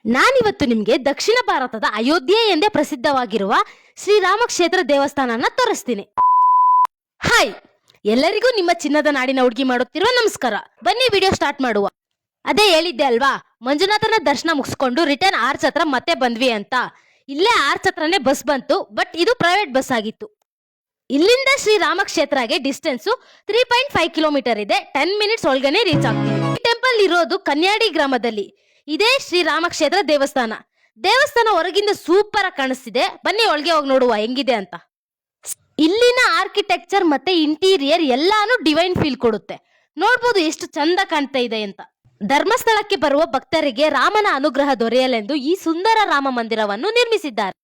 ನಾನಿವತ್ತು ನಿಮ್ಗೆ ದಕ್ಷಿಣ ಭಾರತದ ಅಯೋಧ್ಯೆ ಎಂದೇ ಪ್ರಸಿದ್ಧವಾಗಿರುವ ಶ್ರೀರಾಮ ಕ್ಷೇತ್ರ ದೇವಸ್ಥಾನನ ತೋರಿಸ್ತೀನಿ. ಹಾಯ್, ಎಲ್ಲರಿಗೂ ನಿಮ್ಮ ಚಿನ್ನದ ನಾಡಿನ ಹುಡುಗಿ ಮಾಡುತ್ತಿರುವ ನಮಸ್ಕಾರ. ಬನ್ನಿ ವಿಡಿಯೋ ಸ್ಟಾರ್ಟ್ ಮಾಡುವ. ಅದೇ ಹೇಳಿದ್ದೆ ಅಲ್ವಾ, ಮಂಜುನಾಥನ ದರ್ಶನ ಮುಗಿಸ್ಕೊಂಡು ರಿಟರ್ನ್ ಆರ್ಚ್ ಹತ್ರ ಮತ್ತೆ ಬಂದ್ವಿ ಅಂತ. ಇಲ್ಲೇ ಆರ್ಚ್ ಹತ್ರನೇ ಬಸ್ ಬಂತು, ಬಟ್ ಇದು ಪ್ರೈವೇಟ್ ಬಸ್ ಆಗಿತ್ತು. ಇಲ್ಲಿಂದ ಶ್ರೀರಾಮ ಕ್ಷೇತ್ರಗೆ ಡಿಸ್ಟೆನ್ಸ್ 3.5 ಕಿಲೋಮೀಟರ್ ಇದೆ. 10 ಮಿನಿಟ್ಸ್ ಒಳಗನೆ ರೀಚ್ ಆಗ್ತೀವಿ. ಈ ಟೆಂಪಲ್ ಇರೋದು ಕನ್ಯಾಡಿ ಗ್ರಾಮದಲ್ಲಿ. ಇದೇ ಶ್ರೀರಾಮ ಕ್ಷೇತ್ರ ದೇವಸ್ಥಾನ. ದೇವಸ್ಥಾನ ಹೊರಗಿಂದ ಸೂಪರ್ ಆಗಿ ಕಾಣಿಸ್ತಿದೆ. ಬನ್ನಿ ಒಳಗೆ ಹೋಗಿ ನೋಡುವ ಹೆಂಗಿದೆ ಅಂತ. ಇಲ್ಲಿನ ಆರ್ಕಿಟೆಕ್ಚರ್ ಮತ್ತೆ ಇಂಟೀರಿಯರ್ ಎಲ್ಲಾನು ಡಿವೈನ್ ಫೀಲ್ ಕೊಡುತ್ತೆ. ನೋಡ್ಬೋದು ಎಷ್ಟು ಚಂದ ಕಾಣ್ತಾ ಇದೆ ಅಂತ. ಧರ್ಮಸ್ಥಳಕ್ಕೆ ಬರುವ ಭಕ್ತರಿಗೆ ರಾಮನ ಅನುಗ್ರಹ ದೊರೆಯಲೆಂದು ಈ ಸುಂದರ ರಾಮ ಮಂದಿರವನ್ನು ನಿರ್ಮಿಸಿದ್ದಾರೆ.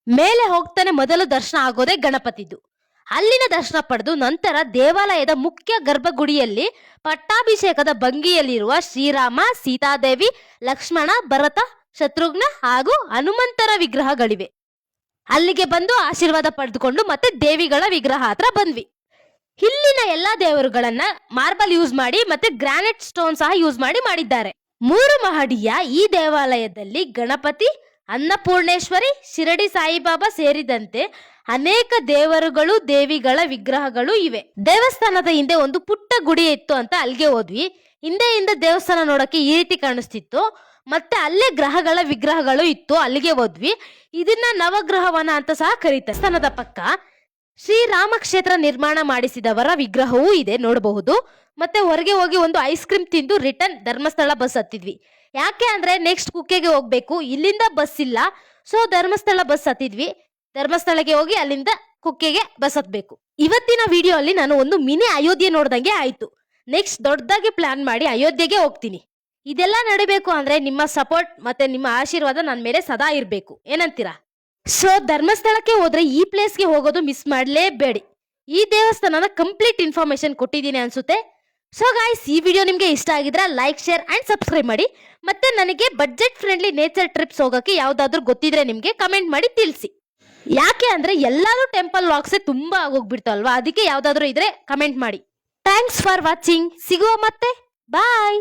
ಮೇಲೆ ಹೋಗ್ತಾನೆ ಮೊದಲು ದರ್ಶನ ಆಗೋದೇ ಗಣಪತಿದು. ಅಲ್ಲಿನ ದರ್ಶನ ಪಡೆದು ನಂತರ ದೇವಾಲಯದ ಮುಖ್ಯ ಗರ್ಭಗುಡಿಯಲ್ಲಿ ಪಟ್ಟಾಭಿಷೇಕದ ಭಂಗಿಯಲ್ಲಿರುವ ಶ್ರೀರಾಮ, ಸೀತಾದೇವಿ, ಲಕ್ಷ್ಮಣ, ಭರತ, ಶತ್ರುಘ್ನ ಹಾಗೂ ಹನುಮಂತರ ವಿಗ್ರಹಗಳಿವೆ. ಅಲ್ಲಿಗೆ ಬಂದು ಆಶೀರ್ವಾದ ಪಡೆದುಕೊಂಡು ಮತ್ತೆ ದೇವಿಗಳ ವಿಗ್ರಹ ಹತ್ರ ಬಂದ್ವಿ. ಇಲ್ಲಿನ ಎಲ್ಲಾ ದೇವರುಗಳನ್ನ ಮಾರ್ಬಲ್ ಯೂಸ್ ಮಾಡಿ ಮತ್ತೆ ಗ್ರಾನೈಟ್ ಸ್ಟೋನ್ ಸಹ ಯೂಸ್ ಮಾಡಿದ್ದಾರೆ. 3 ಮಹಡಿಯ ಈ ದೇವಾಲಯದಲ್ಲಿ ಗಣಪತಿ, ಅನ್ನಪೂರ್ಣೇಶ್ವರಿ, ಶಿರಡಿ ಸಾಯಿಬಾಬಾ ಸೇರಿದಂತೆ ಅನೇಕ ದೇವರುಗಳು, ದೇವಿಗಳ ವಿಗ್ರಹಗಳು ಇವೆ. ದೇವಸ್ಥಾನದ ಹಿಂದೆ ಒಂದು ಪುಟ್ಟ ಗುಡಿ ಇತ್ತು ಅಂತ ಅಲ್ಲಿಗೆ ಹೋದ್ವಿ. ಹಿಂದೆಯಿಂದ ದೇವಸ್ಥಾನ ನೋಡಕ್ಕೆ ಈ ರೀತಿ ಕಾಣಿಸ್ತಿತ್ತು. ಮತ್ತೆ ಅಲ್ಲೇ ಗ್ರಹಗಳ ವಿಗ್ರಹಗಳು ಇತ್ತು, ಅಲ್ಲಿಗೆ ಹೋದ್ವಿ. ಇದನ್ನ ನವಗ್ರಹವನ ಅಂತ ಸಹ ಕರೀತಾರೆ. ಸ್ಥಾನದ ಪಕ್ಕ ಶ್ರೀರಾಮ ಕ್ಷೇತ್ರ ನಿರ್ಮಾಣ ಮಾಡಿಸಿದವರ ವಿಗ್ರಹವೂ ಇದೆ, ನೋಡಬಹುದು. ಮತ್ತೆ ಹೊರಗೆ ಹೋಗಿ ಒಂದು ಐಸ್ ಕ್ರೀಮ್ ತಿಂದು ರಿಟರ್ನ್ ಧರ್ಮಸ್ಥಳ ಬಸ್ ಹತ್ತಿದ್ವಿ. ಯಾಕೆ ಅಂದ್ರೆ ನೆಕ್ಸ್ಟ್ ಕುಕ್ಕೆಗೆ ಹೋಗ್ಬೇಕು, ಇಲ್ಲಿಂದ ಬಸ್ ಇಲ್ಲ. ಸೊ ಧರ್ಮಸ್ಥಳ ಬಸ್ ಹತ್ತಿದ್ವಿ. ಧರ್ಮಸ್ಥಳಕ್ಕೆ ಹೋಗಿ ಅಲ್ಲಿಂದ ಕುಕ್ಕೆಗೆ ಬಸ್ ಹತ್ಬೇಕು. ಇವತ್ತಿನ ವಿಡಿಯೋ ಅಲ್ಲಿ ನಾನು ಒಂದು ಮಿನಿ ಅಯೋಧ್ಯೆ ನೋಡ್ದಂಗೆ ಆಯ್ತು. ನೆಕ್ಸ್ಟ್ ದೊಡ್ಡದಾಗಿ ಪ್ಲಾನ್ ಮಾಡಿ ಅಯೋಧ್ಯೆಗೆ ಹೋಗ್ತೀನಿ. ಇದೆಲ್ಲ ನಡಿಬೇಕು ಅಂದ್ರೆ ನಿಮ್ಮ ಸಪೋರ್ಟ್ ಮತ್ತೆ ನಿಮ್ಮ ಆಶೀರ್ವಾದ ನನ್ನ ಮೇಲೆ ಸದಾ ಇರಬೇಕು. ಏನಂತೀರಾ? ಸೊ ಧರ್ಮಸ್ಥಳಕ್ಕೆ ಹೋದ್ರೆ ಈ ಪ್ಲೇಸ್ಗೆ ಹೋಗೋದು ಮಿಸ್ ಮಾಡಲೇಬೇಡಿ. ಈ ದೇವಸ್ಥಾನನ ಕಂಪ್ಲೀಟ್ ಇನ್ಫಾರ್ಮೇಶನ್ ಕೊಟ್ಟಿದ್ದೀನಿ ಅನ್ಸುತ್ತೆ. ಸೊ ಗಾಯ್ಸ್, ಈ ವಿಡಿಯೋ ನಿಮ್ಗೆ ಇಷ್ಟ ಆಗಿದ್ರೆ ಲೈಕ್, ಶೇರ್ ಅಂಡ್ ಸಬ್ಸ್ಕ್ರೈಬ್ ಮಾಡಿ. ಮತ್ತೆ ನನಗೆ ಬಡ್ಜೆಟ್ ಫ್ರೆಂಡ್ಲಿ ನೇಚರ್ ಟ್ರಿಪ್ಸ್ ಹೋಗೋಕೆ ಯಾವ್ದಾದ್ರು ಗೊತ್ತಿದ್ರೆ ನಿಮ್ಗೆ ಕಮೆಂಟ್ ಮಾಡಿ ತಿಳಿಸಿ. ಯಾಕೆ ಅಂದ್ರೆ ಎಲ್ಲಾರು ಟೆಂಪಲ್ ವ್ಲಾಗ್ಸೇ ತುಂಬಾ ಆಗೋಗ್ಬಿಡ್ತಲ್ವಾ, ಅದಕ್ಕೆ ಯಾವ್ದಾದ್ರು ಇದ್ರೆ ಕಮೆಂಟ್ ಮಾಡಿ. Thanks for watching. ಸಿಗುವ ಮತ್ತೆ. ಬಾಯ್.